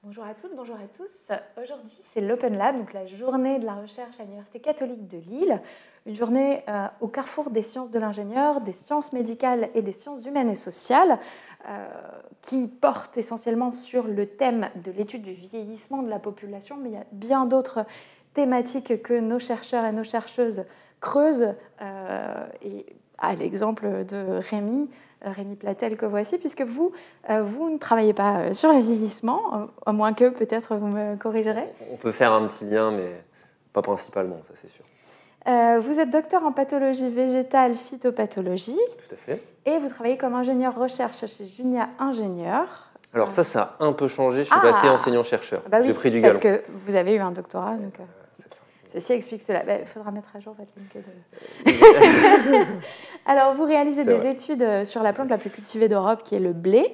Bonjour à toutes, bonjour à tous. Aujourd'hui, c'est l'Open Lab, donc la journée de la recherche à l'Université catholique de Lille. Une journée au carrefour des sciences de l'ingénieur, des sciences médicales et des sciences humaines et sociales, qui porte essentiellement sur le thème de l'étude du vieillissement de la population, mais il y a bien d'autres thématiques que nos chercheurs et nos chercheuses creusent, et à l'exemple de Rémi Platel que voici, puisque vous ne travaillez pas sur le vieillissement, à moins que peut-être vous me corrigerez. On peut faire un petit lien, mais pas principalement, ça c'est sûr. Vous êtes docteur en pathologie végétale, phytopathologie. Tout à fait. Et vous travaillez comme ingénieur recherche chez Junia Ingénieur. Alors ça a un peu changé, je suis passé enseignant-chercheur. Bah oui, j'ai pris du galon. parce que vous avez eu un doctorat, donc c'est ça. Ceci explique cela. Il faudra mettre à jour votre LinkedIn. Alors, vous réalisez des études sur la plante la plus cultivée d'Europe, qui est le blé,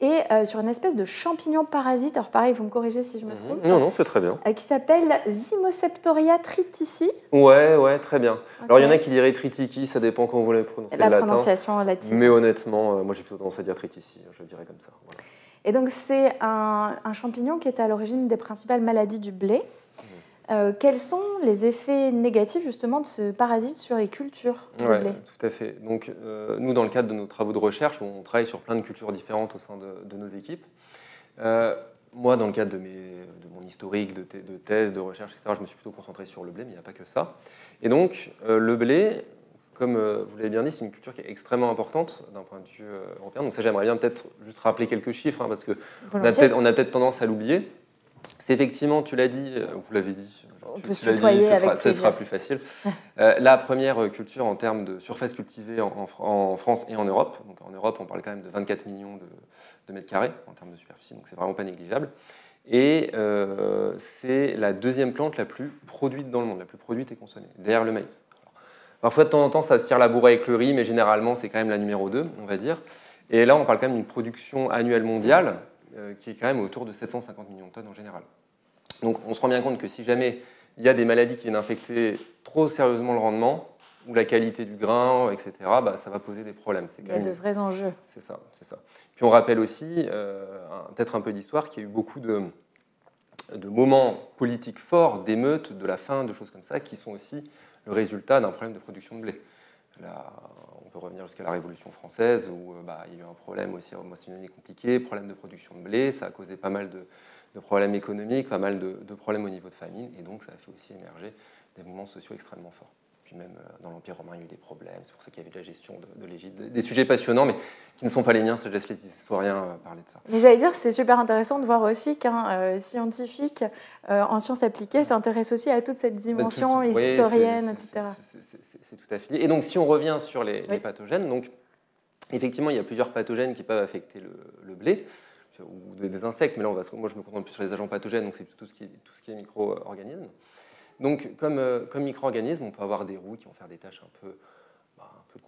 et sur une espèce de champignon parasite, alors pareil, vous me corrigez si je me trompe. Non, c'est très bien. Qui s'appelle Zymoseptoria tritici. Ouais, très bien. Okay. Alors, il y en a qui diraient tritiki, ça dépend quand vous voulez prononcer la le latin. prononciation latine. Mais honnêtement, moi j'ai plutôt tendance à dire tritici, je dirais comme ça. Voilà. Et donc, c'est un champignon qui est à l'origine des principales maladies du blé. Quels sont les effets négatifs justement de ce parasite sur les cultures de blé ? Tout à fait. Donc, nous, dans le cadre de nos travaux de recherche, on travaille sur plein de cultures différentes au sein de nos équipes. Moi, dans le cadre de mon historique de thèse, de recherche, etc., je me suis plutôt concentré sur le blé, mais il n'y a pas que ça. Et donc, le blé, comme vous l'avez bien dit, c'est une culture qui est extrêmement importante d'un point de vue européen. Donc ça, j'aimerais bien peut-être juste rappeler quelques chiffres, parce qu'on a peut-être tendance à l'oublier. C'est effectivement, tu l'as dit, vous l'avez dit, on peut se tutoyer avec plaisir. Ce sera plus facile. La première culture en termes de surface cultivée en France et en Europe. Donc en Europe, on parle quand même de 24 millions de mètres carrés en termes de superficie, donc c'est vraiment pas négligeable. Et c'est la deuxième plante la plus produite dans le monde, la plus produite et consommée, derrière le maïs. Alors, parfois, de temps en temps, ça se tire la bourre avec le riz, mais généralement, c'est quand même la numéro 2, on va dire. Et là, on parle quand même d'une production annuelle mondiale qui est quand même autour de 750 millions de tonnes en général. Donc on se rend bien compte que si jamais il y a des maladies qui viennent infecter trop sérieusement le rendement, ou la qualité du grain, etc., ça va poser des problèmes. Il y a de vrais enjeux. C'est ça. Puis on rappelle aussi, peut-être un peu d'histoire, qu'il y a eu beaucoup de moments politiques forts, d'émeutes, de la faim, de choses comme ça, qui sont aussi le résultat d'un problème de production de blé. Là, on peut revenir jusqu'à la Révolution française, où il y a eu un problème aussi, c'est une année compliquée, problème de production de blé, ça a causé pas mal de problèmes économiques, pas mal de problèmes au niveau de famine, et donc ça a fait aussi émerger des mouvements sociaux extrêmement forts. Puis même dans l'Empire romain, il y a eu des problèmes, c'est pour ça qu'il y avait de la gestion de l'Égypte, des sujets passionnants, mais qui ne sont pas les miens, ça je laisse les historiens parler de ça. Mais j'allais dire, c'est super intéressant de voir aussi qu'un scientifique en sciences appliquées s'intéresse aussi à toute cette dimension historienne, etc. C'est tout à fait lié. Et donc si on revient sur les pathogènes, donc effectivement, il y a plusieurs pathogènes qui peuvent affecter le blé, ou des insectes, mais là, moi je me concentre plus sur les agents pathogènes, donc c'est tout ce qui est micro-organismes. Donc, comme micro-organismes, on peut avoir des rouilles qui vont faire des taches un peu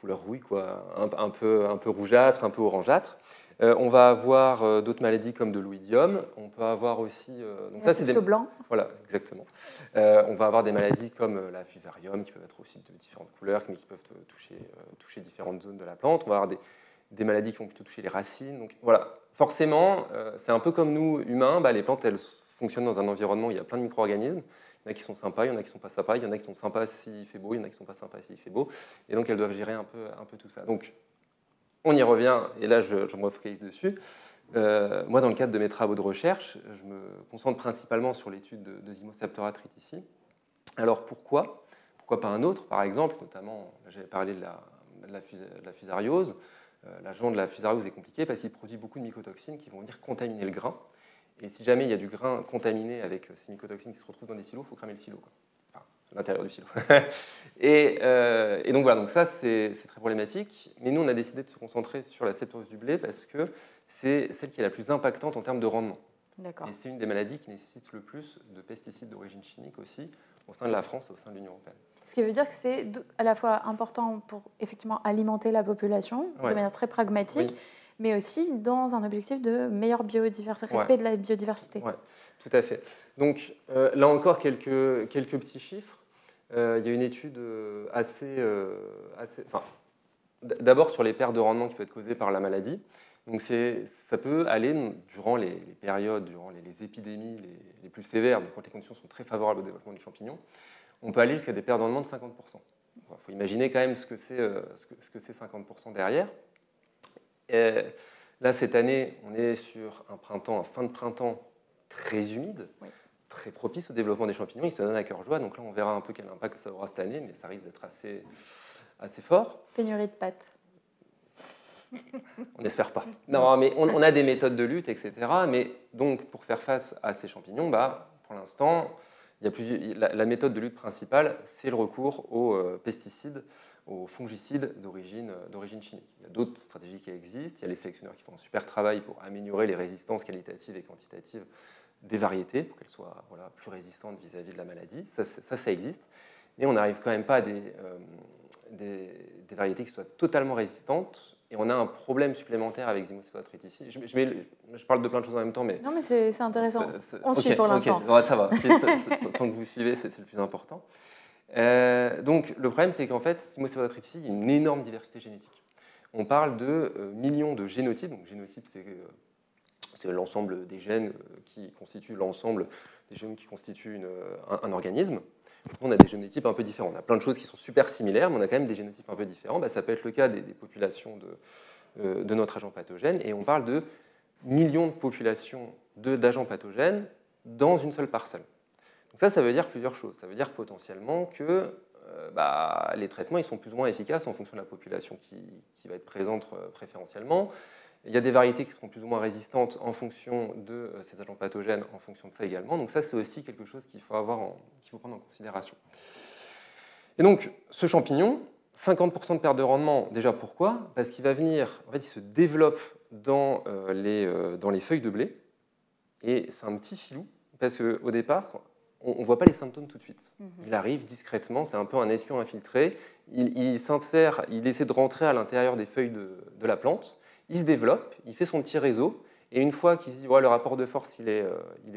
couleur rouille, quoi, un peu rougeâtre, un peu orangeâtre. On va avoir d'autres maladies comme de l'oïdium. On peut avoir aussi... donc ça, c'est des blanc. Voilà, exactement. On va avoir des maladies comme la fusarium, qui peuvent être aussi de différentes couleurs, mais qui peuvent toucher différentes zones de la plante. On va avoir des maladies qui vont plutôt toucher les racines. Donc voilà, forcément, c'est un peu comme nous, humains, les plantes, elles fonctionnent dans un environnement où il y a plein de micro-organismes. Il y en a qui sont sympas, il y en a qui ne sont pas sympas, il y en a qui sont sympas s'il fait beau, il y en a qui ne sont pas sympas s'il fait beau. Et donc, elles doivent gérer un peu tout ça. Donc, on y revient, et là, je me focalise dessus. Moi, dans le cadre de mes travaux de recherche, je me concentre principalement sur l'étude de Zymoseptoria tritici. Alors, pourquoi pas un autre, par exemple, notamment, j'avais parlé de la fusariose. L'agent de la fusariose est compliqué parce qu'il produit beaucoup de mycotoxines qui vont venir contaminer le grain. Et si jamais il y a du grain contaminé avec ces mycotoxines qui se retrouvent dans des silos, il faut cramer le silo, quoi. Enfin, l'intérieur du silo. et donc voilà, donc ça c'est très problématique. Mais nous, on a décidé de se concentrer sur la septorose du blé parce que c'est celle qui est la plus impactante en termes de rendement. D'accord. Et c'est une des maladies qui nécessite le plus de pesticides d'origine chimique aussi au sein de la France et au sein de l'Union européenne. Ce qui veut dire que c'est à la fois important pour effectivement alimenter la population de manière très pragmatique, mais aussi dans un objectif de meilleur respect de la biodiversité. Oui, tout à fait. Donc là encore, quelques petits chiffres. Il y a une étude d'abord sur les pertes de rendement qui peuvent être causées par la maladie. Donc ça peut aller durant les périodes, durant les épidémies les plus sévères, donc quand les conditions sont très favorables au développement du champignon, on peut aller jusqu'à des pertes de rendement de 50%. Il faut imaginer quand même ce que c'est 50% derrière. Là, cette année, on est sur un fin de printemps très humide, oui, très propice au développement des champignons. Ils se donnent à cœur joie. Donc là, on verra un peu quel impact ça aura cette année, mais ça risque d'être assez fort. Pénurie de pâtes. On n'espère pas. Non, mais on a des méthodes de lutte, etc. Mais donc, pour faire face à ces champignons, pour l'instant, la méthode de lutte principale, c'est le recours aux pesticides, aux fongicides d'origine chimique. Il y a d'autres stratégies qui existent. Il y a les sélectionneurs qui font un super travail pour améliorer les résistances qualitatives et quantitatives des variétés, pour qu'elles soient plus résistantes vis-à-vis de la maladie. Ça existe. Mais on n'arrive quand même pas à des variétés qui soient totalement résistantes. Et on a un problème supplémentaire avec Zymophila triticale. Je parle de plein de choses en même temps, mais... Non, mais c'est intéressant. On suit pour l'instant. Ouais, ça va. Tant que vous suivez, c'est le plus important. Donc, le problème, c'est qu'en fait, Zymophila triticale, il y a une énorme diversité génétique. On parle de millions de génotypes. Donc, génotype, c'est l'ensemble des gènes qui constituent un organisme. On a des génotypes un peu différents. On a plein de choses qui sont super similaires, mais on a quand même des génotypes un peu différents. Ça peut être le cas des populations de notre agent pathogène. Et on parle de millions de populations d'agents pathogènes dans une seule parcelle. Donc ça veut dire plusieurs choses. Ça veut dire potentiellement que les traitements ils sont plus ou moins efficaces en fonction de la population qui va être présente préférentiellement. Il y a des variétés qui seront plus ou moins résistantes en fonction de ces agents pathogènes, en fonction de ça également. Donc ça, c'est aussi quelque chose qu'il faut prendre en considération. Et donc, ce champignon, 50% de perte de rendement, déjà pourquoi ? Parce qu'il va venir, en fait, il se développe dans les feuilles de blé. Et c'est un petit filou, parce qu'au départ, on ne voit pas les symptômes tout de suite. Il arrive discrètement, c'est un peu un espion infiltré. Il s'insère, il essaie de rentrer à l'intérieur des feuilles de la plante. Il se développe, il fait son petit réseau, et une fois qu'il se dit le rapport de force il est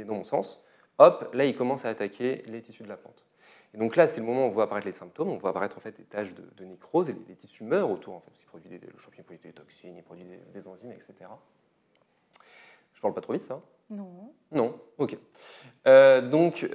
dans mon sens, hop, là il commence à attaquer les tissus de la plante. Et donc là c'est le moment où on voit apparaître les symptômes, on voit apparaître en fait des taches de nécrose, et les tissus meurent autour, en fait, parce qu'il le champignon produit des toxines, il produit des enzymes, etc. Je parle pas trop vite, ça ? Non, ok. Donc,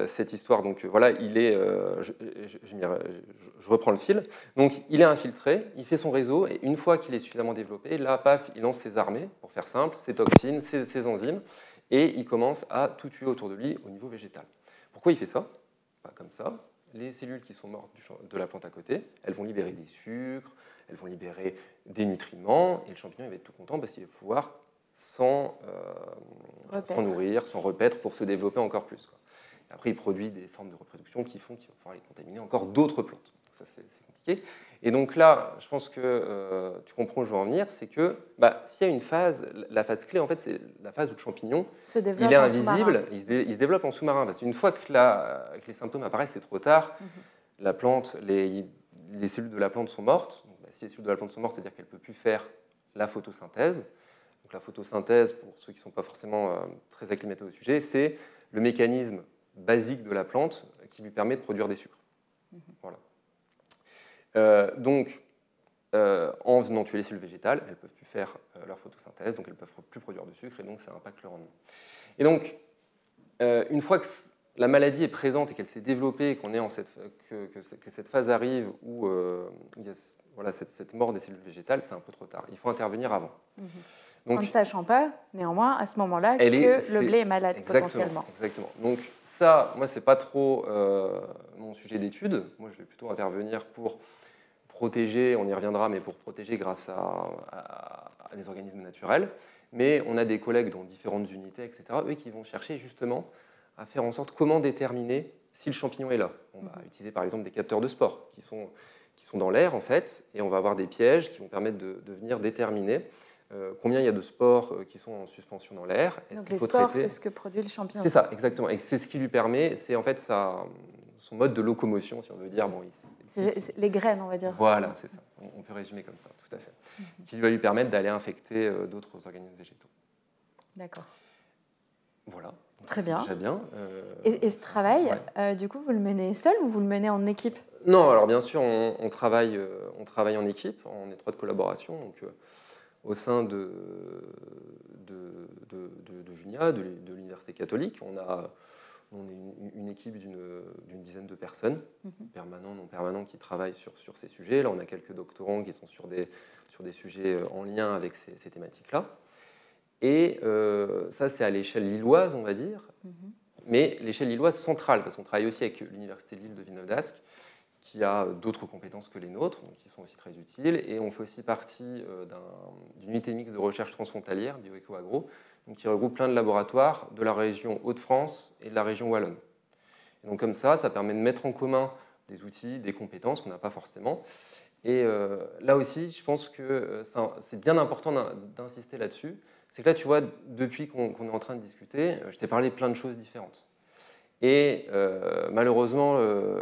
cette histoire, donc voilà, il est. Je reprends le fil. Donc, il est infiltré, il fait son réseau, et une fois qu'il est suffisamment développé, là, paf, il lance ses armées, pour faire simple, ses toxines, ses enzymes, et il commence à tout tuer autour de lui au niveau végétal. Pourquoi il fait ça ? Comme ça. Les cellules qui sont mortes de la plante à côté, elles vont libérer des sucres, elles vont libérer des nutriments, et le champignon il va être tout content parce qu'il va pouvoir s'en nourrir, s'en repaître pour se développer encore plus. Et après, il produit des formes de reproduction qui font qu'il va pouvoir les contaminer encore d'autres plantes. Ça, c'est compliqué. Et donc là, je pense que tu comprends où je veux en venir, c'est que s'il y a une phase, la phase clé, en fait, c'est la phase où le champignon il est invisible, il se développe en sous-marin. Parce qu'une fois que les symptômes apparaissent, c'est trop tard. La plante, les cellules de la plante sont mortes. Donc, si les cellules de la plante sont mortes, c'est-à-dire qu'elle ne peut plus faire la photosynthèse. Donc, la photosynthèse, pour ceux qui ne sont pas forcément très acclimatés au sujet, c'est le mécanisme basique de la plante qui lui permet de produire des sucres. Voilà. En venant tuer les cellules végétales, elles ne peuvent plus faire leur photosynthèse, donc elles ne peuvent plus produire de sucre, et donc ça impacte le rendement. Et donc, une fois que la maladie est présente et qu'elle s'est développée, que cette phase arrive où il y a cette mort des cellules végétales, c'est un peu trop tard. Il faut intervenir avant. Donc, en ne sachant pas, néanmoins, à ce moment-là, que le blé est malade potentiellement. Exactement. Donc ça, moi, ce n'est pas trop mon sujet d'étude. Moi, je vais plutôt intervenir pour protéger, on y reviendra, mais pour protéger grâce à des organismes naturels. Mais on a des collègues dans différentes unités, etc., eux qui vont chercher justement à faire en sorte comment déterminer si le champignon est là. On va utiliser par exemple des capteurs de spores qui sont dans l'air, en fait, et on va avoir des pièges qui vont permettre de venir déterminer combien il y a de spores qui sont en suspension dans l'air. Donc les spores, c'est ce que produit le champignon. C'est ça, exactement. Et c'est ce qui lui permet, c'est en fait son mode de locomotion, si on veut dire. C'est les graines, on va dire. Voilà, c'est ça. On peut résumer comme ça, tout à fait. Qui va lui permettre d'aller infecter d'autres organismes végétaux. D'accord. Voilà. Très bien. Déjà bien. Et ce travail, du coup, vous le menez seul ou vous le menez en équipe ? Non, alors bien sûr, on travaille en équipe, en étroite collaboration. Donc, au sein de Junia, de l'Université catholique. On est une équipe d'une dizaine de personnes, permanents, non permanents, qui travaillent sur ces sujets. Là, on a quelques doctorants qui sont sur des sujets en lien avec ces thématiques-là. Et ça, c'est à l'échelle lilloise, on va dire, mais l'échelle lilloise centrale, parce qu'on travaille aussi avec l'Université de Lille de Villeneuve-d'Ascq, qui a d'autres compétences que les nôtres, donc qui sont aussi très utiles. Et on fait aussi partie d'une unité mixte de recherche transfrontalière, Bioéco-Agro, qui regroupe plein de laboratoires de la région Hauts-de-France et de la région Wallonne. Et donc comme ça permet de mettre en commun des outils, des compétences qu'on n'a pas forcément. Et là aussi, je pense que c'est bien important d'insister là-dessus. C'est que là, tu vois, depuis qu'on est en train de discuter, je t'ai parlé de plein de choses différentes. Et malheureusement,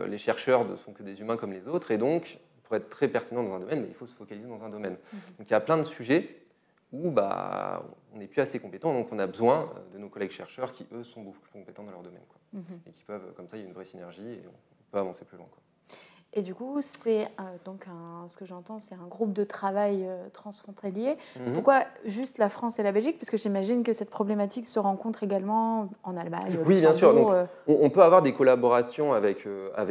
les chercheurs ne sont que des humains comme les autres. Et donc, pour être très pertinent dans un domaine, il faut se focaliser dans un domaine. Donc il y a plein de sujets où on n'est plus assez compétent, donc on a besoin de nos collègues chercheurs qui, eux, sont beaucoup plus compétents dans leur domaine. Et qui peuvent, comme ça, il y a une vraie synergie et on peut avancer plus loin. Et du coup, c'est ce que j'entends, c'est un groupe de travail transfrontalier. Pourquoi juste la France et la Belgique? Parce que j'imagine que cette problématique se rencontre également en Allemagne, au Luxembourg. Oui, bien sûr. Donc, on peut avoir des collaborations avec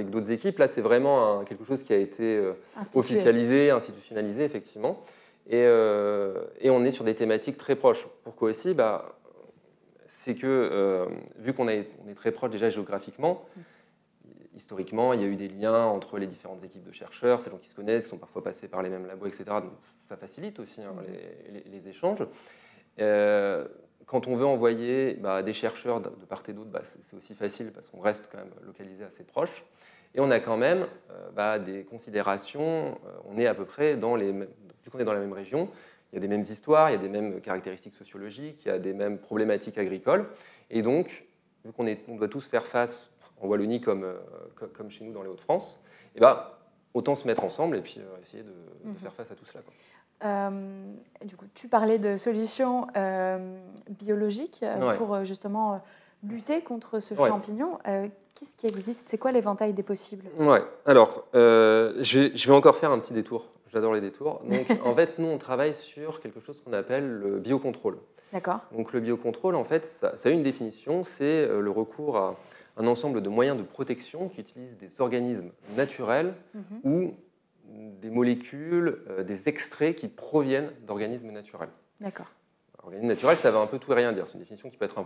d'autres équipes. Là, c'est vraiment quelque chose qui a été officialisé, institutionnalisé, effectivement. Et on est sur des thématiques très proches. Pourquoi aussi? C'est que, vu qu'on est très proche déjà géographiquement, historiquement, il y a eu des liens entre les différentes équipes de chercheurs, ces gens qui se connaissent, qui sont parfois passés par les mêmes labos, etc. Donc ça facilite aussi les échanges. Quand on veut envoyer des chercheurs de part et d'autre, c'est aussi facile parce qu'on reste quand même localisé assez proche. Et on a quand même des considérations, on est à peu près vu qu'on est dans la même région, il y a des mêmes histoires, il y a des mêmes caractéristiques sociologiques, il y a des mêmes problématiques agricoles. Et donc, vu qu'on doit tous faire face en Wallonie comme chez nous dans les Hauts-de-France, autant se mettre ensemble et puis essayer de faire face à tout cela. Du coup, tu parlais de solutions biologiques pour justement lutter contre ce champignon. Qu'est-ce qui existe? C'est quoi l'éventail des possibles? Ouais. Alors, je vais encore faire un petit détour. J'adore les détours. Donc, en fait, nous, on travaille sur quelque chose qu'on appelle le biocontrôle. D'accord. Donc, le biocontrôle, en fait, ça a une définition, c'est le recours à un ensemble de moyens de protection qui utilisent des organismes naturels ou des molécules, des extraits qui proviennent d'organismes naturels. D'accord. Organisme naturel, ça veut un peu tout et rien dire. C'est une définition qui peut être un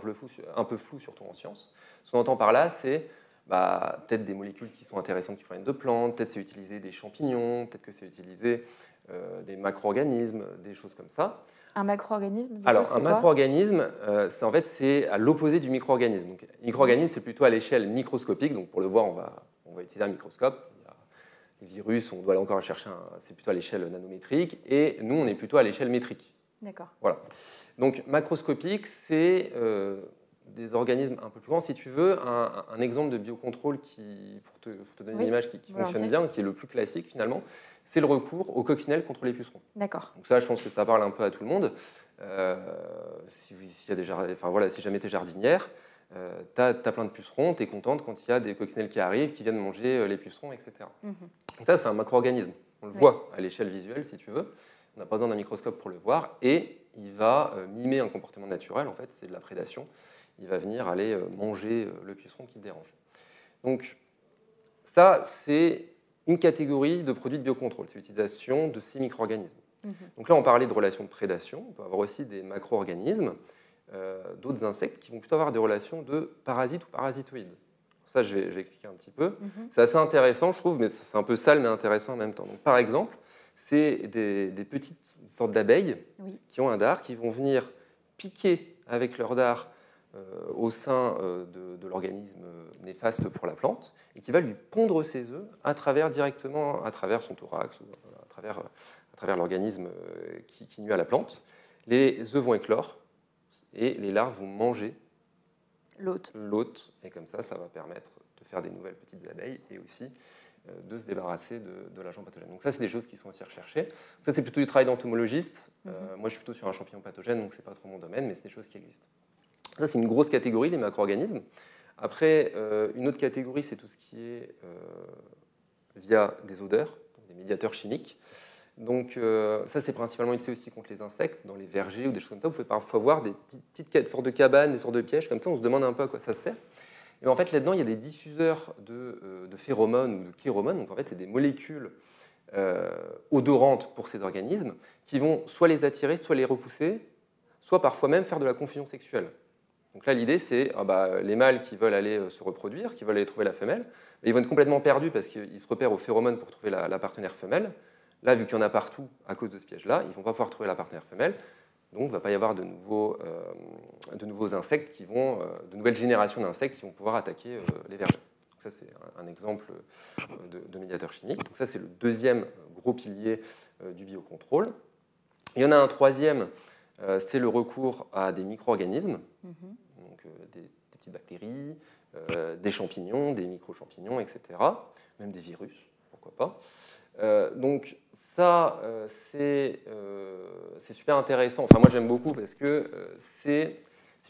peu floue, surtout en sciences. Ce qu'on entend par là, c'est peut-être des molécules qui sont intéressantes qui proviennent de plantes, peut-être c'est utiliser des champignons, peut-être que c'est utiliser des macro-organismes, des choses comme ça. Un macro-organisme, un macro-organisme, c'est à l'opposé du micro-organisme. Donc, micro-organisme, c'est plutôt à l'échelle microscopique. Donc, pour le voir, on va utiliser un microscope. Les virus, on doit aller encore chercher, c'est plutôt à l'échelle nanométrique. Et nous, on est plutôt à l'échelle métrique. D'accord. Voilà. Donc, macroscopique, c'est des organismes un peu plus grands. Si tu veux, un exemple de biocontrôle pour te donner une image qui fonctionne bien, qui est le plus classique finalement, c'est le recours aux coccinelles contre les pucerons. D'accord. Donc ça, je pense que ça parle un peu à tout le monde. Si jamais tu es jardinière, tu as plein de pucerons, tu es contente quand il y a des coccinelles qui arrivent, qui viennent manger les pucerons, etc. Donc ça, c'est un macro-organisme. On le voit à l'échelle visuelle, si tu veux. On n'a pas besoin d'un microscope pour le voir. Et il va mimer un comportement naturel, en fait, c'est de la prédation. Il va venir aller manger le puceron qui le dérange. Donc ça, c'est une catégorie de produits de biocontrôle, c'est l'utilisation de ces micro-organismes. Donc là, on parlait de relations de prédation, on peut avoir aussi des macro-organismes, d'autres insectes qui vont plutôt avoir des relations de parasites ou parasitoïdes. Ça, je vais expliquer un petit peu. C'est assez intéressant, je trouve, mais c'est un peu sale, mais intéressant en même temps. Donc, par exemple, c'est des petites sortes d'abeilles qui ont un dard, qui vont venir piquer avec leur dard au sein de l'organisme néfaste pour la plante et qui va lui pondre ses œufs directement à travers son thorax ou à travers l'organisme qui nuit à la plante. Les œufs vont éclore et les larves vont manger l'hôte. Et comme ça va permettre de faire des nouvelles petites abeilles et aussi de se débarrasser de l'agent pathogène. Donc ça, c'est des choses qui sont aussi recherchées. Ça, c'est plutôt du travail d'entomologiste. Moi, je suis plutôt sur un champignon pathogène, donc ce n'est pas trop mon domaine, mais c'est des choses qui existent. Ça, c'est une grosse catégorie, les macro-organismes. Après, une autre catégorie, c'est tout ce qui est via des odeurs, des médiateurs chimiques. Donc ça, c'est principalement utilisé aussi contre les insectes, dans les vergers ou des choses comme ça. Vous pouvez parfois voir des petites sortes de cabanes, des sortes de pièges comme ça. On se demande un peu à quoi ça sert. Et en fait, là-dedans, il y a des diffuseurs de phéromones ou de chéromones. Donc en fait, c'est des molécules odorantes pour ces organismes qui vont soit les attirer, soit les repousser, soit parfois même faire de la confusion sexuelle. Donc là, l'idée, c'est les mâles qui veulent aller se reproduire, qui veulent aller trouver la femelle, ils vont être complètement perdus parce qu'ils se repèrent aux phéromones pour trouver la partenaire femelle. Là, vu qu'il y en a partout à cause de ce piège-là, ils ne vont pas pouvoir trouver la partenaire femelle. Donc, il ne va pas y avoir de nouveaux insectes de nouvelles générations d'insectes qui vont pouvoir attaquer les vergers. Donc ça, c'est un exemple de médiateur chimique. Donc ça, c'est le deuxième gros pilier du biocontrôle. Il y en a un troisième, c'est le recours à des micro-organismes, donc des petites bactéries, des champignons, des micro-champignons, etc., même des virus, pourquoi pas. Donc ça, c'est super intéressant. Enfin, moi, j'aime beaucoup parce que ces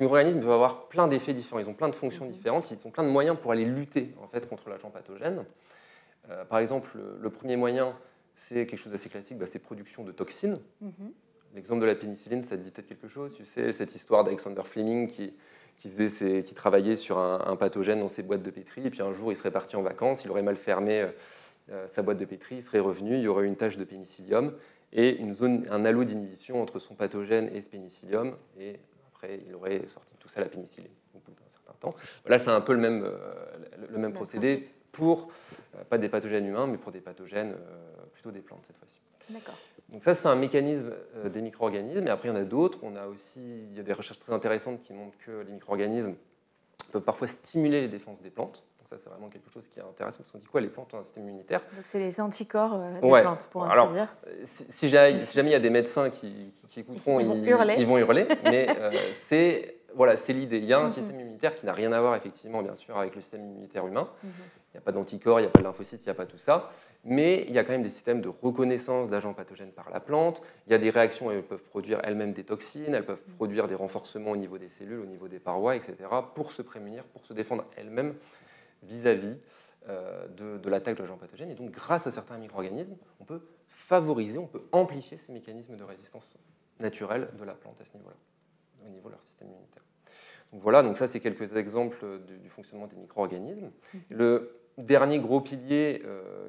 micro-organismes peuvent avoir plein d'effets différents. Ils ont plein de fonctions différentes. Ils ont plein de moyens pour aller lutter en fait, contre l'agent pathogène. Par exemple, le premier moyen, c'est quelque chose d'assez classique, c'est production de toxines. L'exemple de la pénicilline, ça te dit peut-être quelque chose. Tu sais, cette histoire d'Alexander Fleming qui travaillait sur un pathogène dans ses boîtes de pétri, et puis un jour, il serait parti en vacances, il aurait mal fermé sa boîte de pétri, il serait revenu, il y aurait une tache de pénicillium et un halo d'inhibition entre son pathogène et ce pénicillium, et après, il aurait sorti tout ça la pénicilline au bout d'un certain temps. Là, c'est un peu le même procédé pour, pas des pathogènes humains, mais pour des pathogènes plutôt des plantes cette fois-ci. D'accord. Donc ça, c'est un mécanisme des micro-organismes. Et après, il y en a d'autres. Il y a des recherches très intéressantes qui montrent que les micro-organismes peuvent parfois stimuler les défenses des plantes. Donc ça, c'est vraiment quelque chose qui est intéressant, parce qu'on dit quoi, les plantes ont un système immunitaire. Donc c'est les anticorps des plantes, pour ainsi dire. Si jamais il y a des médecins qui écouteront, ils vont hurler. Mais c'est l'idée. Il y a un système immunitaire qui n'a rien à voir, effectivement, bien sûr, avec le système immunitaire humain. Il n'y a pas d'anticorps, il n'y a pas de lymphocytes, il n'y a pas tout ça. Mais il y a quand même des systèmes de reconnaissance d'agents pathogènes par la plante. Il y a des réactions, elles peuvent produire elles-mêmes des toxines, elles peuvent produire des renforcements au niveau des cellules, au niveau des parois, etc., pour se prémunir, pour se défendre elles-mêmes vis-à-vis de l'attaque de l'agent pathogène. Et donc, grâce à certains micro-organismes, on peut favoriser, on peut amplifier ces mécanismes de résistance naturelle de la plante à ce niveau-là, au niveau de leur système immunitaire. Donc voilà, donc ça, c'est quelques exemples du fonctionnement des micro-organismes. Le dernier gros pilier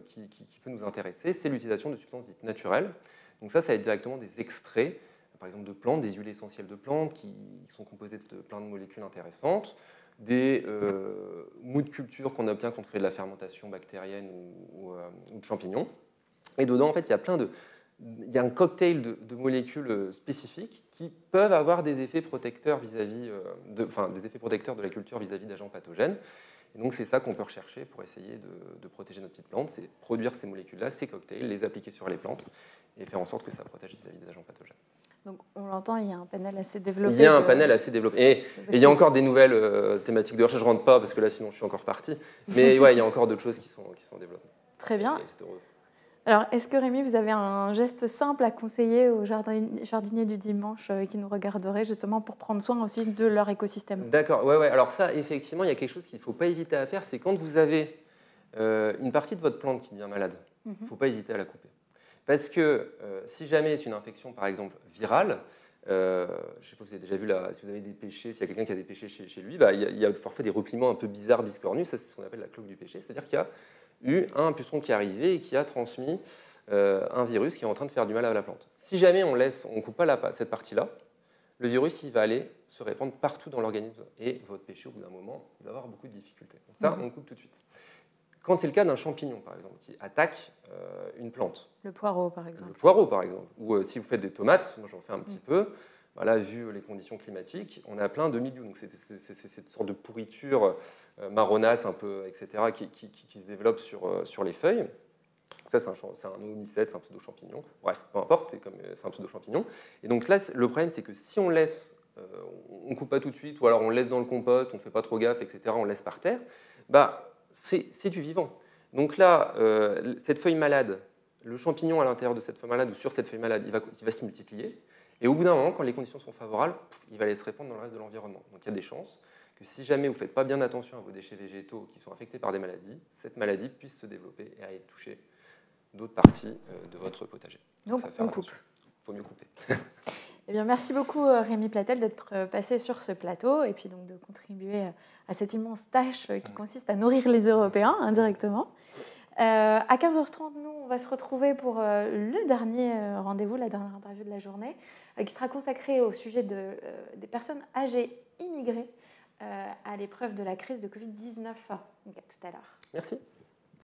qui peut nous intéresser, c'est l'utilisation de substances dites naturelles. Donc ça va être directement des extraits, par exemple de plantes, des huiles essentielles de plantes qui sont composées de plein de molécules intéressantes, des mous de culture qu'on obtient quand on fait de la fermentation bactérienne ou de champignons. Et dedans, en fait, il y a un cocktail de molécules spécifiques qui peuvent avoir des effets protecteurs des effets protecteurs de la culture vis-à-vis d'agents pathogènes. Et donc, c'est ça qu'on peut rechercher pour essayer de protéger nos petites plantes, c'est produire ces molécules-là, ces cocktails, les appliquer sur les plantes et faire en sorte que ça protège vis-à-vis des agents pathogènes. Donc, on l'entend, il y a un panel assez développé. Il y a un panel assez développé. Et il y a encore des nouvelles thématiques de recherche. Je ne rentre pas parce que là, sinon, je suis encore parti. Mais ouais, il y a encore d'autres choses qui sont développées. Très bien. Alors, est-ce que Rémi, vous avez un geste simple à conseiller aux jardiniers du dimanche qui nous regarderaient justement pour prendre soin aussi de leur écosystème ? D'accord, ouais. Alors ça, effectivement, il y a quelque chose qu'il ne faut pas éviter à faire, c'est quand vous avez une partie de votre plante qui devient malade, il ne faut pas hésiter à la couper. Parce que si jamais c'est une infection, par exemple, virale, je ne sais pas si vous avez déjà vu, si vous avez des pêchers, s'il y a quelqu'un qui a des pêchers chez lui, il y a parfois des repliements un peu bizarres, biscornus, ça c'est ce qu'on appelle la cloque du pêcher, c'est-à-dire qu'il y a eu un puceron qui est arrivé et qui a transmis un virus qui est en train de faire du mal à la plante. Si jamais on ne coupe pas cette partie-là, le virus il va aller se répandre partout dans l'organisme et votre pêcher, au bout d'un moment, il va avoir beaucoup de difficultés. Donc ça, on coupe tout de suite. Quand c'est le cas d'un champignon, par exemple, qui attaque une plante. Le poireau, par exemple. Le poireau, par exemple. Ou si vous faites des tomates, moi j'en fais un petit peu, voilà, vu les conditions climatiques, on a plein de mildiou. Donc c'est cette sorte de pourriture marronasse, un peu, etc., qui se développe sur les feuilles. Ça, c'est un oomycète, c'est un pseudo-champignon. Bref, peu importe, c'est un pseudo-champignon. Et donc là, le problème, c'est que si on laisse, on ne coupe pas tout de suite, ou alors on le laisse dans le compost, on ne fait pas trop gaffe, etc., on le laisse par terre, c'est du vivant. Donc là, cette feuille malade, le champignon à l'intérieur de cette feuille malade ou sur cette feuille malade, il va se multiplier. Et au bout d'un moment, quand les conditions sont favorables, il va aller se répandre dans le reste de l'environnement. Donc il y a des chances que si jamais vous ne faites pas bien attention à vos déchets végétaux qui sont affectés par des maladies, cette maladie puisse se développer et aller toucher d'autres parties de votre potager. Donc on coupe. Il faut mieux couper. Eh bien, merci beaucoup Rémi Platel d'être passé sur ce plateau et puis donc de contribuer à cette immense tâche qui consiste à nourrir les Européens indirectement. À 15h30, nous, on va se retrouver pour le dernier rendez-vous, la dernière interview de la journée, qui sera consacrée au sujet des personnes âgées immigrées à l'épreuve de la crise de Covid-19. Donc à tout à l'heure. Merci.